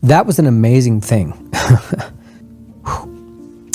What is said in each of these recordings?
That was an amazing thing.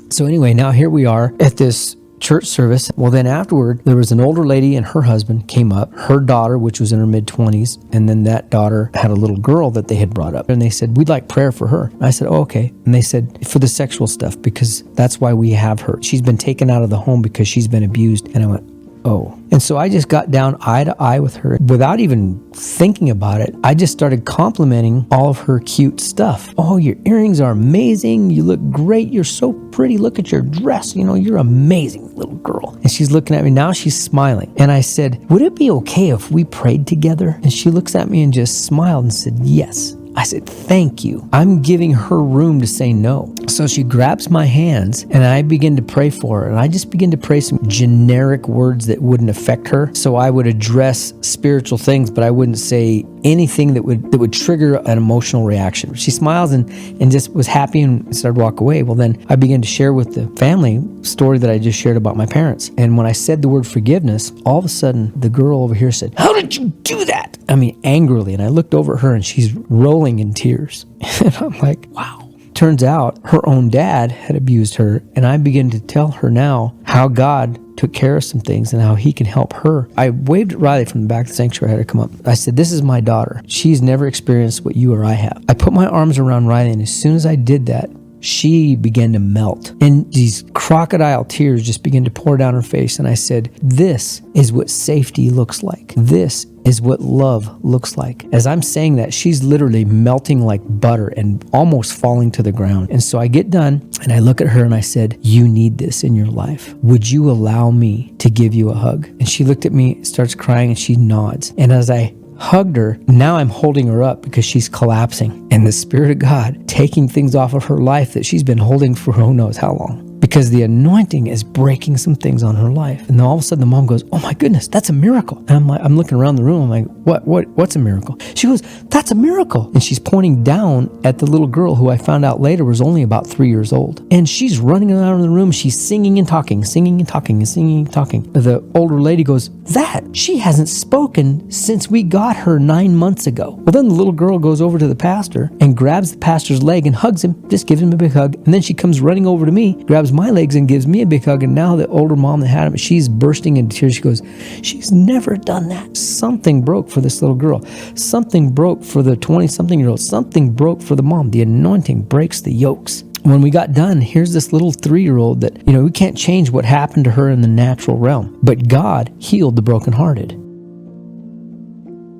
So anyway, now here we are at this church service. Well, then afterward, there was an older lady and her husband came up, her daughter, which was in her mid-20s, and then that daughter had a little girl that they had brought up. And they said, we'd like prayer for her. And I said, oh, okay. And they said, for the sexual stuff, because that's why we have her. She's been taken out of the home because she's been abused. And I went, oh. And so I just got down eye to eye with her without even thinking about it. I just started complimenting all of her cute stuff. Oh, your earrings are amazing. You look great. You're so pretty. Look at your dress. You're amazing, little girl. And she's looking at me. Now she's smiling. And I said, would it be okay if we prayed together? And she looks at me and just smiled and said, yes. I said, thank you. I'm giving her room to say no. So she grabs my hands and I begin to pray for her. And I just begin to pray some generic words that wouldn't affect her. So I would address spiritual things, but I wouldn't say anything that would trigger an emotional reaction. She smiles and just was happy and started to walk away. Well, then I began to share with the family story that I just shared about my parents. And when I said the word forgiveness, all of a sudden the girl over here said, how did you do that? I mean, angrily. And I looked over at her and she's rolling in tears. And I'm like, wow. Turns out her own dad had abused her. And I begin to tell her now how God took care of some things and how he can help her. I waved at Riley from the back of the sanctuary. I had her come up. I said, this is my daughter. She's never experienced what you or I have. I put my arms around Riley, and as soon as I did that, she began to melt. And these crocodile tears just began to pour down her face. And I said, this is what safety looks like. This is what love looks like. As I'm saying that, she's literally melting like butter and almost falling to the ground. And so I get done and I look at her and I said, you need this in your life. Would you allow me to give you a hug? And she looked at me, starts crying, and she nods. And as I hugged her, now I'm holding her up because she's collapsing. And the Spirit of God taking things off of her life that she's been holding for who knows how long. Because the anointing is breaking some things on her life. And then all of a sudden the mom goes, oh my goodness, that's a miracle. And I'm looking around the room. I'm like, what's a miracle? She goes, that's a miracle. And she's pointing down at the little girl who I found out later was only about 3 years old. And she's running around in the room. She's singing and talking, singing and talking, and singing and talking. The older lady goes, she hasn't spoken since we got her 9 months ago. Well, then the little girl goes over to the pastor and grabs the pastor's leg and hugs him, just gives him a big hug. And then she comes running over to me, grabs my legs and gives me a big hug. And now the older mom that had him, she's bursting into tears. She goes, she's never done that. Something broke for this little girl. Something broke for the 20-something-year-old. Something broke for the mom. The anointing breaks the yokes. When we got done, here's this little 3-year-old that, we can't change what happened to her in the natural realm, but God healed the brokenhearted.